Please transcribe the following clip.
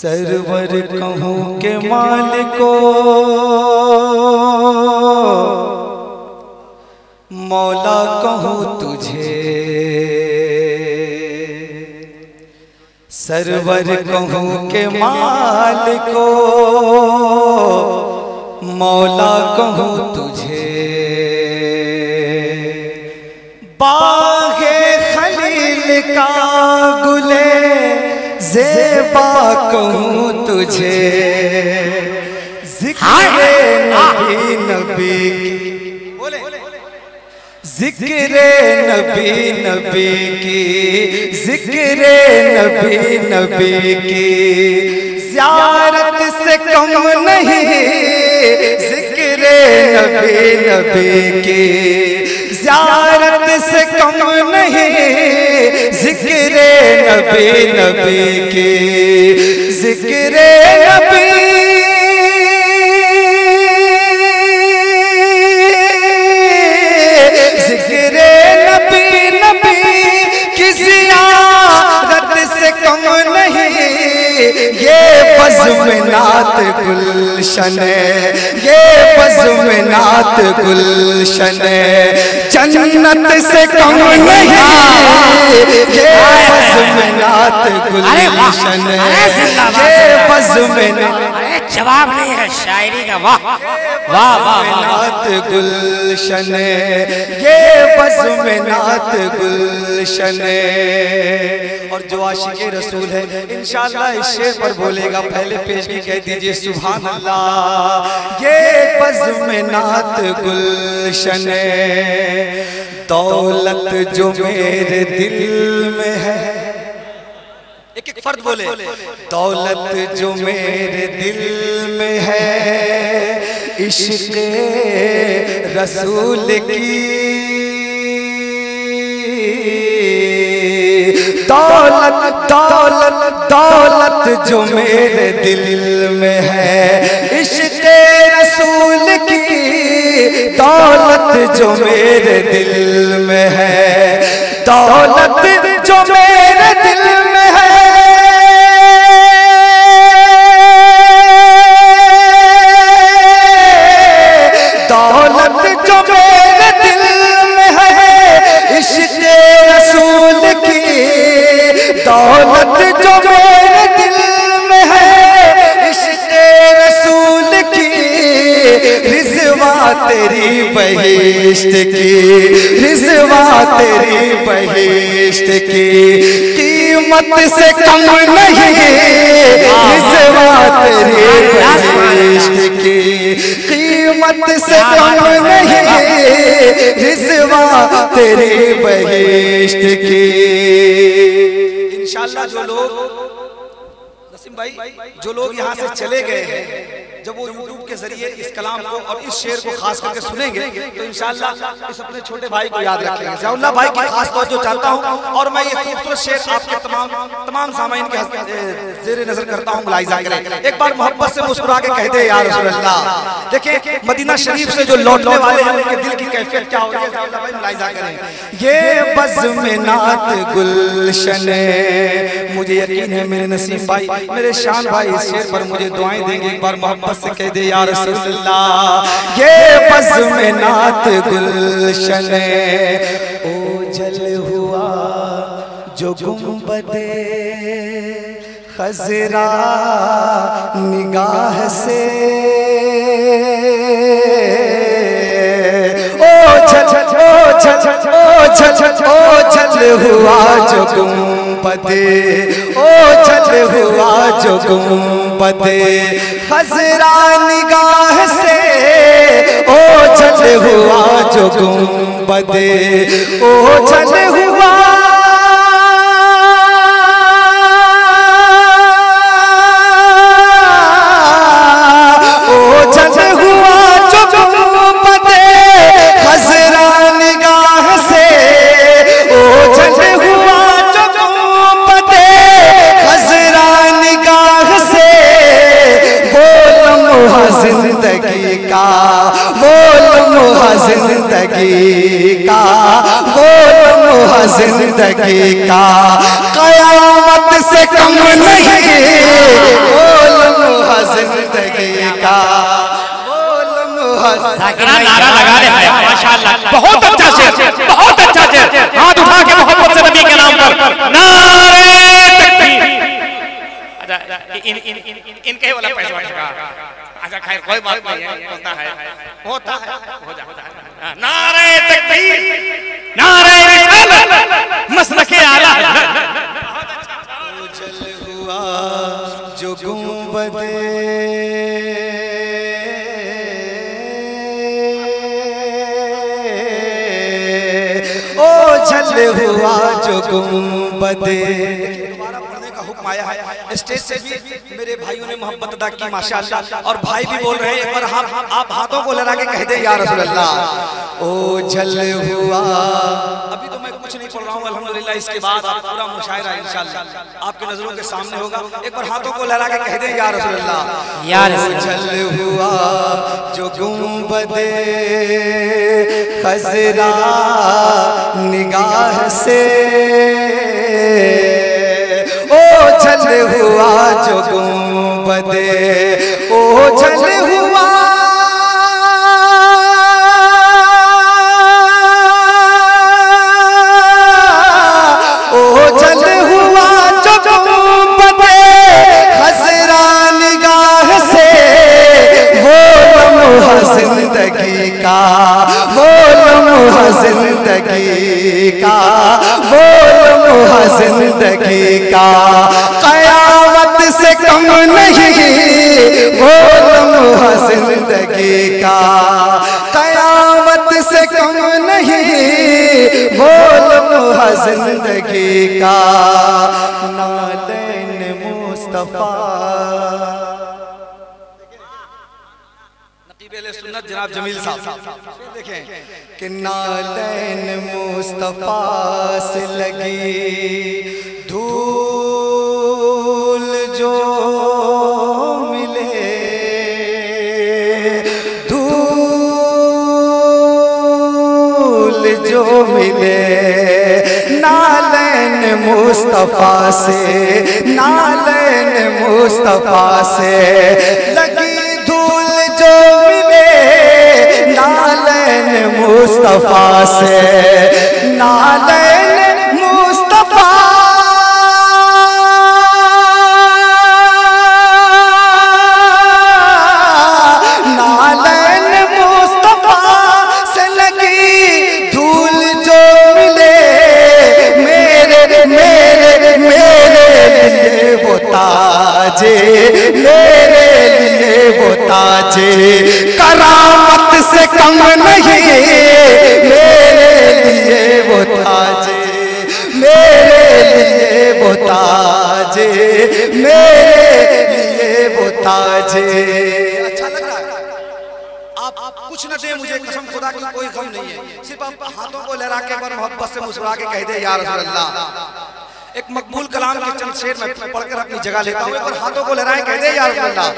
Server कहूँ के मालिको मौला कहूँ तुझे, सरवर कहूँ के मालिको मौला कहूँ तुझे, बाग़े खलील का गुले ज़ेबा कहूँ तुझे, ज़िक्रे नबी नबी की, ज़िक्रे नबी नबी की, ज़िक्रे नबी नबी की ज़ियारत से कम नहीं, ज़िक्रे नबी नबी की ज़ियारत से कम नहीं, ज़िक्रे नबी नबी की, ज़िक्रे नबी ज़िक्रे नबी नबी की ज़ियारत से कम नहीं, ये बज़्म-ए-नात गुलशन, ये बज़्म-ए-नात गुलशन जन्नत से कम नहीं, ये बज़्म-ए-नात गुलशन, ये बज़्म-ए-नात, जवाब नहीं है शायरी का, वाह वाह वाह नात गुलशन, ये बज़्म-ए-नात गुलशन। और जो आशिक़े रसूल है इंशाअल्लाह इस शेर पर बोलेगा, पहले पेश की कह दीजिए सुभान अल्लाह। ये बज़्म-ए-नात गुलशन, दौलत जो मेरे दिल में है, एक एक फर्द बोले, दौलत जो मेरे दिल में है इश्क़े रसूल की, दौलत दौलत दौलत जो मेरे दिल में है इश्क़े रसूल की, दौलत जो मेरे दिल में है, दौलत जो मेरे दिल में है, दौलत जो मेरे दिल में है इश्क़े रसूल की, दौलत जो मेरे दिल में है इश्क़े रसूल की, रिज़वा तेरी बहिश्त की, रिज़वा तेरी बहिश्त की कीमत से कम नहीं, रिज़वा तेरी बहिश्त की कीमत से कम नहीं, रिज़वा तेरी बहिश्त की। इंशाअल्लाह जो लोग नसीम भाई, जो लोग यहाँ से चले गए हैं, जब वो यूट्यूब के जरिए इस कलाम को और इस शेर को खास करके सुनेंगे तो इंशाअल्लाह इस अपने छोटे भाई को याद रखेंगे। ज़ियाउल्लाह भाई की खास तौर जो चाहता हूँ, और मैं ये खूबसूरत शेर आपके तमाम सामाइन के ज़ेरे नजर करता हूँ, मुलाहिज़ा करें। एक बार मोहब्बत से मुस्कुरा के कह दे या रसूल अल्लाह। देखिए मदीना शरीफ से जो लौटने वाले हैं उनके दिल की कैफियत क्या हो रही है, ज़ियाउल्लाह भाई मुलाहिज़ा करें। ये बज़्म-ए-नात गुलशन, मुझे यकीन है मेरे नसीम भाई, मेरे शान भाई इस शेर पर मुझे दुआएं देंगे। एक बार मोहब्बत से कह दे या रसूल अल्लाह। ये बज़्म-ए-नात गुलशन, ओझल हुआ जो गुंबदे खज़रा निगाह से, ओझल हुआ जो गुंबदे, ओझल हुआ जो गुंबदे खज़रा निगाह से, ओझल हुआ जो गुंबदे, ओझल हुआ जिंदगी का, वो जिंदगी का, कयामत से कम नहीं, नारा लगा दे माशाअल्लाह, बहुत अच्छा शेर, बहुत अच्छा शेर। हाथ उठा के मोहब्बत से नबी के नाम पर नारे तकबीर। अच्छा इनके वाला पैसा का अच्छा खैर कोई बात नहीं है, होता है हो जा नारे तकबीर, नारे रिसालत, मसलके आला। जल हुआ जो गुंबदे ओ जल हुआ जो गुंबदे। हुक्म आया है स्टेज से भी मेरे भाइयों ने मोहब्बत अदा की माशाअल्लाह, और भाई भी बोल रहे हैं एक बार आप हाथों को लगा के कह दे या रसूल अल्लाह। ओ जल हुआ, अभी तो मैं कुछ नहीं पढ़ रहा हूँ अल्हम्दुलिल्लाह, इसके बाद आप पूरा मुशायरा इंशाअल्लाह आपके नजरों के सामने होगा। एक बार हाथों को लगा के कह दे या रसूल अल्लाह। या रसूल जल हुआ जो गुंबदे खजरा निगाह से, ओ जल हुआ जो गुंबदे, ओ जल हुआ ओ जल हुआ जो गुंबदे खजरा निगाह से, वो लम्हा जिंदगी का, वो लम्हा जिंदगी का, वो लम्हा जिंदगी का कयामत से कम नहीं, वो लम्हा जिंदगी का कयामत से कम नहीं, वो लम्हा जिंदगी का। नालैन मुस्तफा सुन्नत जनाब जमील साहब देखें कि नालैन मुस्तफा से लगी धूल जो मिले, धूल जो मिले नालैन मुस्तफा से, नालैन मुस्तफा से लगी धूल जो मिले, नालैन मुस्तफा से, नालैन मुस्तफा नालैन मुस्तफा से लगी धूल जो मिले, मेरे मेरे मेरे लिए वो ताजे, मेरे लिए वो ताजे करामत से कम नहीं, मेरे लिए वो ताजे, मेरे लिए वो ताजे, मेरे लिए वो ताजे। अच्छा लग रहा है? आप कुछ न दे मुझे, कसम खुदा की कोई गम नहीं है, सिर्फ आप हाथों को लहरा के और मोहब्बत से मुस्कुरा के कह दे या रसूल अल्लाह। एक मकबूल कलाम के चंद शेर में पढ़कर अपनी जगह लेता हूँ, एक बार हाथों को लहराएं कह दे या रसूल अल्लाह।